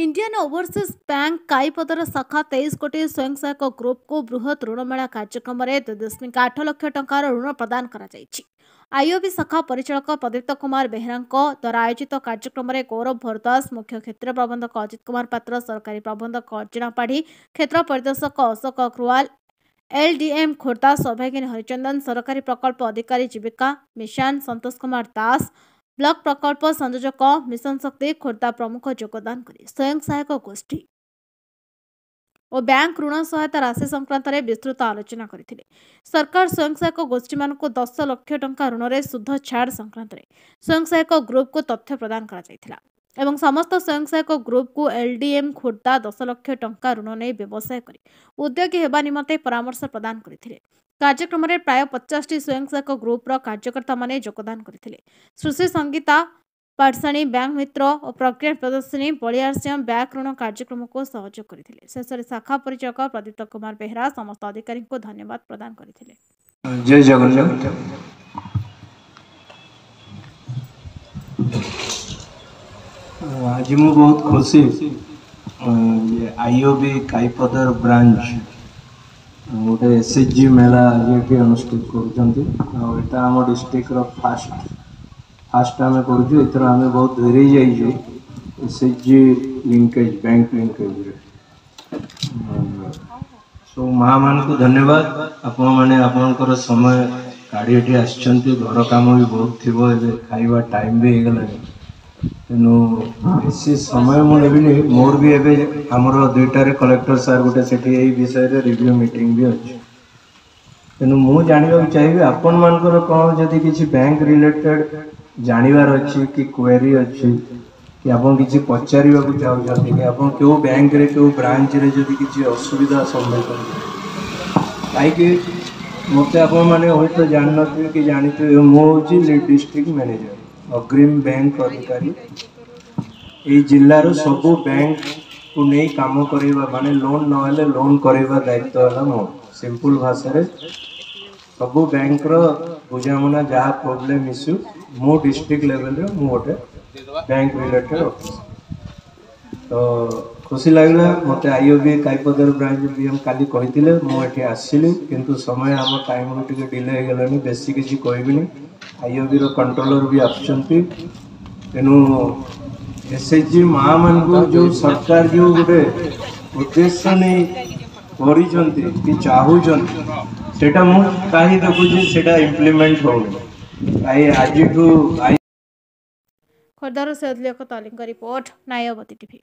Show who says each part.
Speaker 1: Indian overseas bank काईपदर शाखा 23 कोटी स्वयं सहायक ग्रुप को बृहत ऋणमेला कार्यक्रम में 2.8 लाख टंकार ऋण प्रदान करा जायछि। आईओबी शाखा परिचालक प्रदीप्त कुमार बेहरा द्वारा आयोजित कार्यक्रम में गौरव भरद्वाज, मुख्य क्षेत्र प्रबंधक अजित कुमार पात्र, सरकारी प्रबंधक अर्जुना पाढ़ी, क्षेत्र परिदर्शक अशोक अग्रवाल, एलडीएम खोर्धा सौभागिनी हरिचंदन, सरकारी प्रकल्प अधिकारी जीविका मिशन संतोष कुमार दास, ब्लॉक प्रकल्प संयोजक मिशन शक्ति खोर्धा प्रमुख योगदान करी स्वयं सहायक गोष्ठी और बैंक ऋण सहायता राशि संक्रांत में विस्तृत आलोचना करथिले। सरकार स्वयं सहायक गोष्ठी मानक 10 लाख टंका ऋण रे सुध छाड़ संक्रांत में स्वयं सहायक ग्रुप को तथ्य प्रदान करा जायथिला एवं समस्त स्वयं सहायक ग्रुप को एलडीएम खोर्धा 10 लाख टंका ऋण नहीं व्यवसाय करी उद्योगी हेबा निमंते परामर्श प्रदान करथिले। कार्यक्रम में प्राय 50 स्वयं सहायक ग्रुपर कार्यकर्ता माने योगदान करथिले। सुश्री संगीता पाठशाणी, बैंक मित्र और प्रज्ञा प्रदर्शनी बलियारसिंह बैंक ऋण कार्यक्रम को सहयोग करथिले। शेष शाखा परिचालक प्रदीप्त कुमार बेहरा समस्त अधिकारी को धन्यवाद प्रदान करथिले।
Speaker 2: जय जगन्नाथ। आज मु बहुत खुशी आईओबी काईपदर ब्रांच गोटे एसएचजी मेला आज अनुष्ठित करता आम डिस्ट्रिक्ट फास्ट आम कर आम बहुत धीरे जाइए SHG linkage bank linkage so माँ मान को धन्यवाद। आपण मैंने आपणकर समय काढ़ी घर काम भी बहुत थी खाଇବା टाइम भी हो गला तेणु बेसी समय मुझे मोर भी एवं आमर 2टार कलेक्टर सार गोटे से विषय रिव्यू मीटिंग भी अच्छे तेणु मुझे जानवा चाहिए आपण मानकर कौन जदि किसी बैंक रिलेटेड जानवर अच्छी कि क्वेरी अच्छी कि आप किसी पचार चाहते कि आप क्यों बैंक रे क्यों ब्रांच रे जदि किसी असुविधा सम्मुखीन कहीं मत आप जान कि जानते मुझे डिस्ट्रिक्ट मैनेजर अग्रिम बैंक अधिकारी ये जिलार सब बैंक को नहीं काम करवा माने लोन नहले लोन करवा दायित्व है मो सिंपल भाषा सब बैंक बुझामणा जहाँ प्रोब्लेम इश्यू मो डिस्ट्रिक्ट लेवल रे मु गोटे बैंक रिलेटेड ऑफिस तो खुशी लगला मत आईओबी काईपदर ब्रांच बीएम काली कही मुझे आसली किंतु समय आम टाइम टे डिले हो गलानी बेसी किसी कहबिनी आईओबी कंट्रोलर भी आसुंच तेणु एसएचजी माँ मान जो सरकार जो गोटे उद्देश्य नहीं कि चाहूँ मुझे देखुची से इम्प्लीमेंट हो आज
Speaker 1: खोर्धार से रिपोर्ट नायवती टीवी।